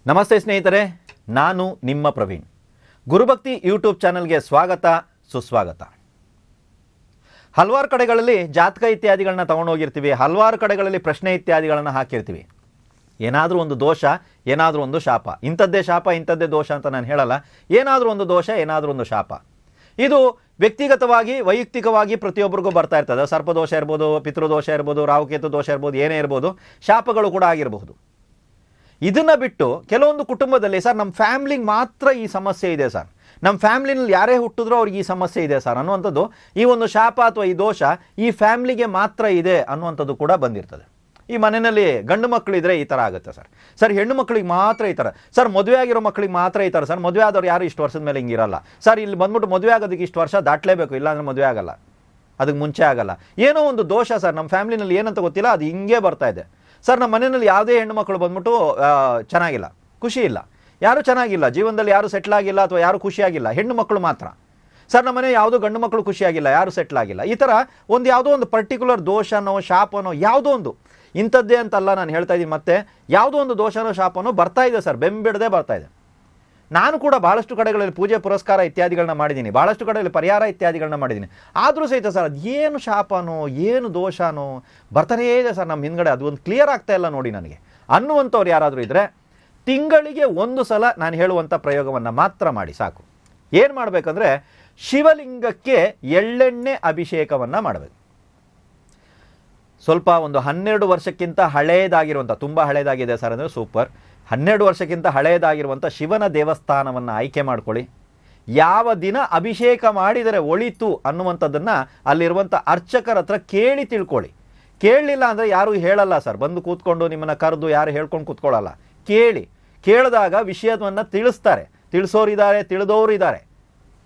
ನಮಸ್ತೆ ಸ್ನೇಹಿತರೆ, ನಾನು ನಿಮ್ಮ ಪ್ರವೀಣ್. ಗುರುಭಕ್ತಿ ಯೂಟ್ಯೂಬ್ ಚಾನಲ್ಗೆ ಸ್ವಾಗತ, ಸುಸ್ವಾಗತ. ಹಲವಾರು ಕಡೆಗಳಲ್ಲಿ ಜಾತಕ ಇತ್ಯಾದಿಗಳನ್ನ ತೊಗೊಂಡೋಗಿರ್ತೀವಿ, ಹಲವಾರು ಕಡೆಗಳಲ್ಲಿ ಪ್ರಶ್ನೆ ಇತ್ಯಾದಿಗಳನ್ನು ಹಾಕಿರ್ತೀವಿ. ಏನಾದರೂ ಒಂದು ದೋಷ, ಏನಾದರೂ ಒಂದು ಶಾಪ, ಇಂಥದ್ದೇ ಶಾಪ ಇಂಥದ್ದೇ ದೋಷ ಅಂತ ನಾನು ಹೇಳಲ್ಲ. ಏನಾದರೂ ಒಂದು ದೋಷ, ಏನಾದರೂ ಒಂದು ಶಾಪ, ಇದು ವ್ಯಕ್ತಿಗತವಾಗಿ ವೈಯಕ್ತಿಕವಾಗಿ ಪ್ರತಿಯೊಬ್ಬರಿಗೂ ಬರ್ತಾ ಇರ್ತದೆ. ಸರ್ಪದೋಷ ಇರ್ಬೋದು, ಪಿತೃದೋಷ ಇರ್ಬೋದು, ರಾಹುಕೇತು ದೋಷ ಇರ್ಬೋದು, ಏನೇ ಇರ್ಬೋದು, ಶಾಪಗಳು ಕೂಡ ಆಗಿರಬಹುದು. ಇದನ್ನು ಬಿಟ್ಟು ಕೆಲವೊಂದು ಕುಟುಂಬದಲ್ಲಿ ಸರ್ ನಮ್ಮ ಫ್ಯಾಮ್ಲಿಗೆ ಮಾತ್ರ ಈ ಸಮಸ್ಯೆ ಇದೆ ಸರ್, ನಮ್ಮ ಫ್ಯಾಮ್ಲಿನಲ್ಲಿ ಯಾರೇ ಹುಟ್ಟಿದ್ರೂ ಅವ್ರಿಗೆ ಈ ಸಮಸ್ಯೆ ಇದೆ ಸರ್ ಅನ್ನುವಂಥದ್ದು, ಈ ಒಂದು ಶಾಪ ಅಥವಾ ಈ ದೋಷ ಈ ಫ್ಯಾಮ್ಲಿಗೆ ಮಾತ್ರ ಇದೆ ಅನ್ನುವಂಥದ್ದು ಕೂಡ ಬಂದಿರ್ತದೆ. ಈ ಮನೆಯಲ್ಲಿ ಗಂಡು ಮಕ್ಕಳಿದ್ರೆ ಈ ಥರ ಆಗುತ್ತೆ ಸರ್. ಸರ್ ಹೆಣ್ಣು ಮಕ್ಕಳಿಗೆ ಮಾತ್ರ ಈ ಥರ ಸರ್, ಮದುವೆ ಆಗಿರೋ ಮಕ್ಕಳಿಗೆ ಮಾತ್ರ ಈ ಥರ ಸರ್, ಮದುವೆ ಆದವ್ರು ಯಾರು ಇಷ್ಟು ವರ್ಷದ ಮೇಲೆ ಹಿಂಗಿರಲ್ಲ ಸರ್, ಇಲ್ಲಿ ಬಂದ್ಬಿಟ್ಟು ಮದುವೆ ಆಗೋದಕ್ಕೆ ಇಷ್ಟು ವರ್ಷ ದಾಟಲೇಬೇಕು, ಇಲ್ಲಾಂದ್ರೆ ಮದುವೆ ಆಗಲ್ಲ, ಅದಕ್ಕೆ ಮುಂಚೆ ಆಗಲ್ಲ. ಏನೋ ಒಂದು ದೋಷ ಸರ್, ನಮ್ಮ ಫ್ಯಾಮ್ಲಿನಲ್ಲಿ ಏನಂತ ಗೊತ್ತಿಲ್ಲ, ಅದು ಹಿಂಗೆ ಬರ್ತಾ ಇದೆ ಸರ್. ನಮ್ಮ ಮನೆಯಲ್ಲಿ ಯಾವುದೇ ಹೆಣ್ಣು ಮಕ್ಕಳು ಬಂದ್ಬಿಟ್ಟು ಚೆನ್ನಾಗಿಲ್ಲ, ಖುಷಿ ಇಲ್ಲ, ಯಾರೂ ಚೆನ್ನಾಗಿಲ್ಲ, ಜೀವನದಲ್ಲಿ ಯಾರು ಸೆಟ್ಲ್ ಆಗಿಲ್ಲ ಅಥವಾ ಯಾರು ಖುಷಿಯಾಗಿಲ್ಲ, ಹೆಣ್ಣು ಮಕ್ಕಳು ಮಾತ್ರ ಸರ್. ನಮ್ಮ ಮನೆ ಯಾವುದೋ ಗಂಡು ಮಕ್ಕಳು ಖುಷಿಯಾಗಿಲ್ಲ, ಯಾರು ಸೆಟ್ಲ್ ಆಗಿಲ್ಲ. ಈ ಥರ ಒಂದು ಯಾವುದೋ ಒಂದು ಪರ್ಟಿಕ್ಯುಲರ್ ದೋಷನೋ ಶಾಪನೋ ಯಾವುದೋ ಒಂದು, ಇಂಥದ್ದೇ ಅಂತಲ್ಲ ನಾನು ಹೇಳ್ತಾ ಇದ್ದೀನಿ, ಮತ್ತೆ ಯಾವುದೋ ಒಂದು ದೋಷನೋ ಶಾಪನೋ ಬರ್ತಾ ಇದೆ ಸರ್, ಬೆಂಬಿಡದೆ ಬರ್ತಾ ಇದೆ. ನಾನು ಕೂಡ ಭಾಳಷ್ಟು ಕಡೆಗಳಲ್ಲಿ ಪೂಜೆ ಪುರಸ್ಕಾರ ಇತ್ಯಾದಿಗಳನ್ನ ಮಾಡಿದ್ದೀನಿ, ಭಾಳಷ್ಟು ಕಡೆಯಲ್ಲಿ ಪರಿಹಾರ ಇತ್ಯಾದಿಗಳನ್ನ ಮಾಡಿದ್ದೀನಿ. ಆದರೂ ಸಹಿತ ಸರ್ ಅದು ಏನು ಶಾಪನೋ ಏನು ದೋಷನೋ ಬರ್ತಾನೇ ಇದೆ ಸರ್ ನಮ್ಮ ಹಿಂದ್ಗಡೆ, ಅದು ಒಂದು ಕ್ಲಿಯರ್ ಆಗ್ತಾ ಇಲ್ಲ ನೋಡಿ ನನಗೆ ಅನ್ನುವಂಥವ್ರು ಯಾರಾದರೂ ಇದ್ದರೆ, ತಿಂಗಳಿಗೆ ಒಂದು ಸಲ ನಾನು ಹೇಳುವಂಥ ಪ್ರಯೋಗವನ್ನು ಮಾತ್ರ ಮಾಡಿ ಸಾಕು. ಏನು ಮಾಡಬೇಕಂದ್ರೆ, ಶಿವಲಿಂಗಕ್ಕೆ ಎಳ್ಳೆಣ್ಣೆ ಅಭಿಷೇಕವನ್ನು ಮಾಡಬೇಕು. ಸ್ವಲ್ಪ ಒಂದು 12 ವರ್ಷಕ್ಕಿಂತ ಹಳೆಯದಾಗಿರುವಂಥ, ತುಂಬ ಹಳೆಯದಾಗಿದೆ ಸರ್ ಅಂದರೆ ಸೂಪರ್, 12 ವರ್ಷಕ್ಕಿಂತ ಹಳೆಯದಾಗಿರುವಂಥ ಶಿವನ ದೇವಸ್ಥಾನವನ್ನು ಆಯ್ಕೆ ಮಾಡ್ಕೊಳ್ಳಿ. ಯಾವ ದಿನ ಅಭಿಷೇಕ ಮಾಡಿದರೆ ಒಳಿತು ಅನ್ನುವಂಥದ್ದನ್ನು ಅಲ್ಲಿರುವಂಥ ಅರ್ಚಕರ ಹತ್ರ ಕೇಳಿ ತಿಳ್ಕೊಳ್ಳಿ. ಕೇಳಲಿಲ್ಲ ಅಂದರೆ ಯಾರೂ ಹೇಳಲ್ಲ ಸರ್, ಬಂದು ಕೂತ್ಕೊಂಡು ನಿಮ್ಮನ್ನು ಕರೆದು ಯಾರು ಹೇಳ್ಕೊಂಡು ಕೂತ್ಕೊಳ್ಳಲ್ಲ. ಕೇಳಿದಾಗ ವಿಷಯವನ್ನು ತಿಳಿಸ್ತಾರೆ, ತಿಳಿಸೋರಿದ್ದಾರೆ, ತಿಳಿದವರು ಇದ್ದಾರೆ.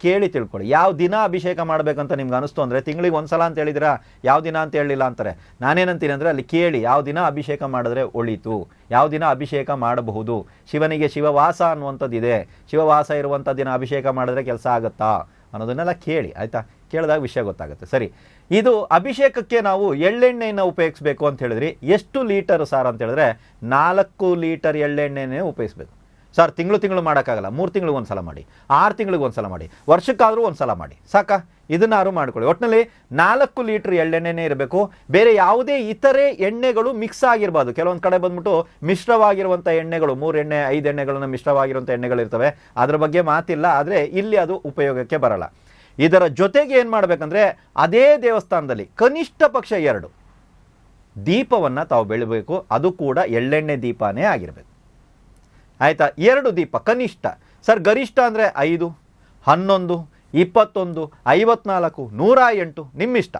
ಕೇಳಿ ತಿಳ್ಕೊಳ್ಳಿ. ಯಾವ ದಿನ ಅಭಿಷೇಕ ಮಾಡಬೇಕಂತ ನಿಮ್ಗೆ ಅನಿಸ್ತು ಅಂದರೆ, ತಿಂಗಳಿಗೆ ಒಂದು ಸಲ ಅಂತ ಹೇಳಿದಿರಾ, ಯಾವ ದಿನ ಅಂತ ಹೇಳಲಿಲ್ಲ ಅಂತಾರೆ. ನಾನೇನಂತೀನಿ ಅಂದರೆ, ಅಲ್ಲಿ ಕೇಳಿ ಯಾವ ದಿನ ಅಭಿಷೇಕ ಮಾಡಿದ್ರೆ ಒಳಿತು, ಯಾವ ದಿನ ಅಭಿಷೇಕ ಮಾಡಬಹುದು, ಶಿವನಿಗೆ ಶಿವವಾಸ ಅನ್ನುವಂಥದ್ದಿದೆ, ಶಿವವಾಸ ಇರುವಂಥ ದಿನ ಅಭಿಷೇಕ ಮಾಡಿದ್ರೆ ಕೆಲಸ ಆಗುತ್ತಾ ಅನ್ನೋದನ್ನೆಲ್ಲ ಕೇಳಿ, ಆಯಿತಾ? ಕೇಳಿದಾಗ ವಿಷಯ ಗೊತ್ತಾಗುತ್ತೆ. ಸರಿ, ಇದು ಅಭಿಷೇಕಕ್ಕೆ ನಾವು ಎಳ್ಳೆಣ್ಣೆಯನ್ನು ಉಪಯೋಗಿಸ್ಬೇಕು ಅಂತ ಹೇಳಿದ್ರಿ. ಎಷ್ಟು ಲೀಟರ್ ಸಾರ್ ಅಂತ ಹೇಳಿದ್ರೆ, 4 ಲೀಟರ್ ಎಳ್ಳೆಣ್ಣೆನೇ ಉಪಯೋಗಿಸ್ಬೇಕು ಸರ್. ತಿಂಗಳು ಮಾಡೋಕ್ಕಾಗಲ್ಲ, 3 ತಿಂಗಳಿಗೆ ಒಂದು ಸಲ ಮಾಡಿ, 6 ತಿಂಗಳಿಗೆ ಒಂದು ಸಲ ಮಾಡಿ, ವರ್ಷಕ್ಕಾದರೂ ಒಂದು ಸಲ ಮಾಡಿ, ಸಾಕಾ? ಇದನ್ನಾರು ಮಾಡ್ಕೊಳ್ಳಿ. ಒಟ್ಟಿನಲ್ಲಿ 4 ಲೀಟರ್ ಎಳ್ಳೆಣ್ಣೆನೇ ಇರಬೇಕು. ಬೇರೆ ಯಾವುದೇ ಇತರೆ ಎಣ್ಣೆಗಳು ಮಿಕ್ಸ್ ಆಗಿರಬಾರ್ದು. ಕೆಲವೊಂದು ಕಡೆ ಬಂದ್ಬಿಟ್ಟು ಮಿಶ್ರವಾಗಿರುವಂಥ ಎಣ್ಣೆಗಳು, 3 ಎಣ್ಣೆ 5 ಎಣ್ಣೆಗಳನ್ನು ಮಿಶ್ರವಾಗಿರುವಂಥ ಎಣ್ಣೆಗಳಿರ್ತವೆ, ಅದರ ಬಗ್ಗೆ ಮಾತಿಲ್ಲ. ಆದರೆ ಇಲ್ಲಿ ಅದು ಉಪಯೋಗಕ್ಕೆ ಬರಲ್ಲ. ಇದರ ಜೊತೆಗೆ ಏನು ಮಾಡಬೇಕಂದ್ರೆ, ಅದೇ ದೇವಸ್ಥಾನದಲ್ಲಿ ಕನಿಷ್ಠ ಪಕ್ಷ 2 ದೀಪವನ್ನು ತಾವು ಬೆಳಬೇಕು. ಅದು ಕೂಡ ಎಳ್ಳೆಣ್ಣೆ ದೀಪನೇ ಆಗಿರಬೇಕು, ಆಯಿತಾ? 2 ದೀಪ ಕನಿಷ್ಠ ಸರ್. ಗರಿಷ್ಠ ಅಂದರೆ 5, 11, 21, 54, 108 ನಿಮ್ಮಿಷ್ಟ.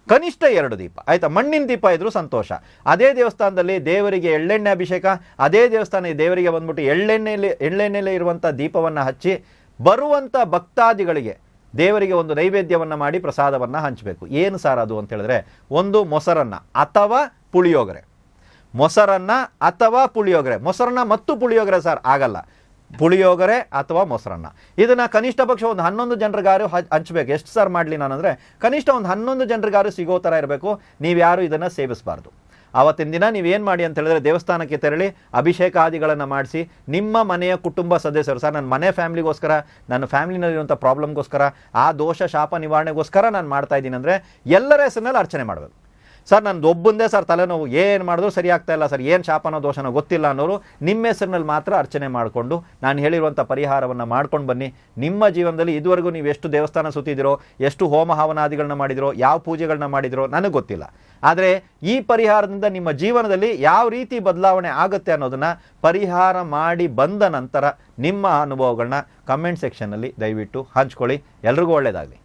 ಕನಿಷ್ಠ 2 ದೀಪ, ಆಯಿತಾ? ಮಣ್ಣಿನ ದೀಪ ಇದ್ರೂ ಸಂತೋಷ. ಅದೇ ದೇವಸ್ಥಾನದಲ್ಲಿ ದೇವರಿಗೆ ಎಳ್ಳೆಣ್ಣೆ ಅಭಿಷೇಕ, ಅದೇ ದೇವಸ್ಥಾನ ದೇವರಿಗೆ ಬಂದ್ಬಿಟ್ಟು ಎಳ್ಳೆಣ್ಣೆಯಲ್ಲಿ ಇರುವಂಥ ದೀಪವನ್ನು ಹಚ್ಚಿ ಬರುವಂಥ ಭಕ್ತಾದಿಗಳಿಗೆ ದೇವರಿಗೆ ಒಂದು ನೈವೇದ್ಯವನ್ನು ಮಾಡಿ ಪ್ರಸಾದವನ್ನು ಹಂಚಬೇಕು. ಏನು ಸಾರ್ ಅದು ಅಂತ ಹೇಳಿದ್ರೆ, ಒಂದು ಮೊಸರನ್ನ ಅಥವಾ ಪುಳಿಯೋಗರೆ, ಮೊಸರನ್ನ ಅಥವಾ ಪುಳಿಯೋಗರೆ, ಮೊಸರನ್ನ ಮತ್ತು ಪುಳಿಯೋಗರೆ ಸರ್ ಆಗಲ್ಲ, ಪುಳಿಯೋಗರೆ ಅಥವಾ ಮೊಸರನ್ನ. ಇದನ್ನು ಕನಿಷ್ಠ ಪಕ್ಷ ಒಂದು 11 ಜನರಿಗಾರು ಹಂಚಬೇಕು. ಎಷ್ಟು ಸರ್ ಮಾಡಲಿ ನಾನು ಅಂದರೆ, ಕನಿಷ್ಠ ಒಂದು 11 ಜನರಿಗಾರು ಸಿಗೋ ಥರ ಇರಬೇಕು. ನೀವ್ಯಾರು ಇದನ್ನು ಸೇವಿಸಬಾರ್ದು. ಆವತ್ತಿನ ದಿನ ನೀವೇನು ಮಾಡಿ ಅಂತ ಹೇಳಿದ್ರೆ, ದೇವಸ್ಥಾನಕ್ಕೆ ತೆರಳಿ ಅಭಿಷೇಕಾದಿಗಳನ್ನು ಮಾಡಿಸಿ ನಿಮ್ಮ ಮನೆಯ ಕುಟುಂಬ ಸದಸ್ಯರು, ಸರ್ ನನ್ನ ಮನೆ ಫ್ಯಾಮ್ಲಿಗೋಸ್ಕರ, ನನ್ನ ಫ್ಯಾಮ್ಲಿನಲ್ಲಿರುವಂಥ ಪ್ರಾಬ್ಲಮ್ಗೋಸ್ಕರ, ಆ ದೋಷ ಶಾಪ ನಿವಾರಣೆಗೋಸ್ಕರ ನಾನು ಮಾಡ್ತಾ ಇದ್ದೀನಿ ಅಂದರೆ ಎಲ್ಲರ ಹೆಸರಿನಲ್ಲಿ ಅರ್ಚನೆ ಮಾಡಬೇಕು. ಸರ್ ನನ್ನದು ಒಬ್ಬಂದೇ ಸರ್ ತಲೆನೋವು, ಏನು ಮಾಡಿದ್ರು ಸರಿ ಆಗ್ತಾ ಇಲ್ಲ ಸರ್, ಏನು ಶಾಪನೋ ದೋಷನೋ ಗೊತ್ತಿಲ್ಲ ಅನ್ನೋರು ನಿಮ್ಮ ಹೆಸರಿನಲ್ಲಿ ಮಾತ್ರ ಅರ್ಚನೆ ಮಾಡಿಕೊಂಡು ನಾನು ಹೇಳಿರುವಂಥ ಪರಿಹಾರವನ್ನು ಮಾಡ್ಕೊಂಡು ಬನ್ನಿ. ನಿಮ್ಮ ಜೀವನದಲ್ಲಿ ಇದುವರೆಗೂ ನೀವು ಎಷ್ಟು ದೇವಸ್ಥಾನ ಸುತ್ತಿದಿರೋ, ಎಷ್ಟು ಹೋಮ ಹವನಾದಿಗಳನ್ನ ಮಾಡಿದಿರೋ, ಯಾವ ಪೂಜೆಗಳನ್ನ ಮಾಡಿದಿರೋ ನನಗೆ ಗೊತ್ತಿಲ್ಲ. ಆದರೆ ಈ ಪರಿಹಾರದಿಂದ ನಿಮ್ಮ ಜೀವನದಲ್ಲಿ ಯಾವ ರೀತಿ ಬದಲಾವಣೆ ಆಗುತ್ತೆ ಅನ್ನೋದನ್ನು ಪರಿಹಾರ ಮಾಡಿ ಬಂದ ನಂತರ ನಿಮ್ಮ ಅನುಭವಗಳನ್ನ ಕಮೆಂಟ್ ಸೆಕ್ಷನ್ನಲ್ಲಿ ದಯವಿಟ್ಟು ಹಂಚ್ಕೊಳ್ಳಿ. ಎಲ್ರಿಗೂ ಒಳ್ಳೆಯದಾಗಲಿ.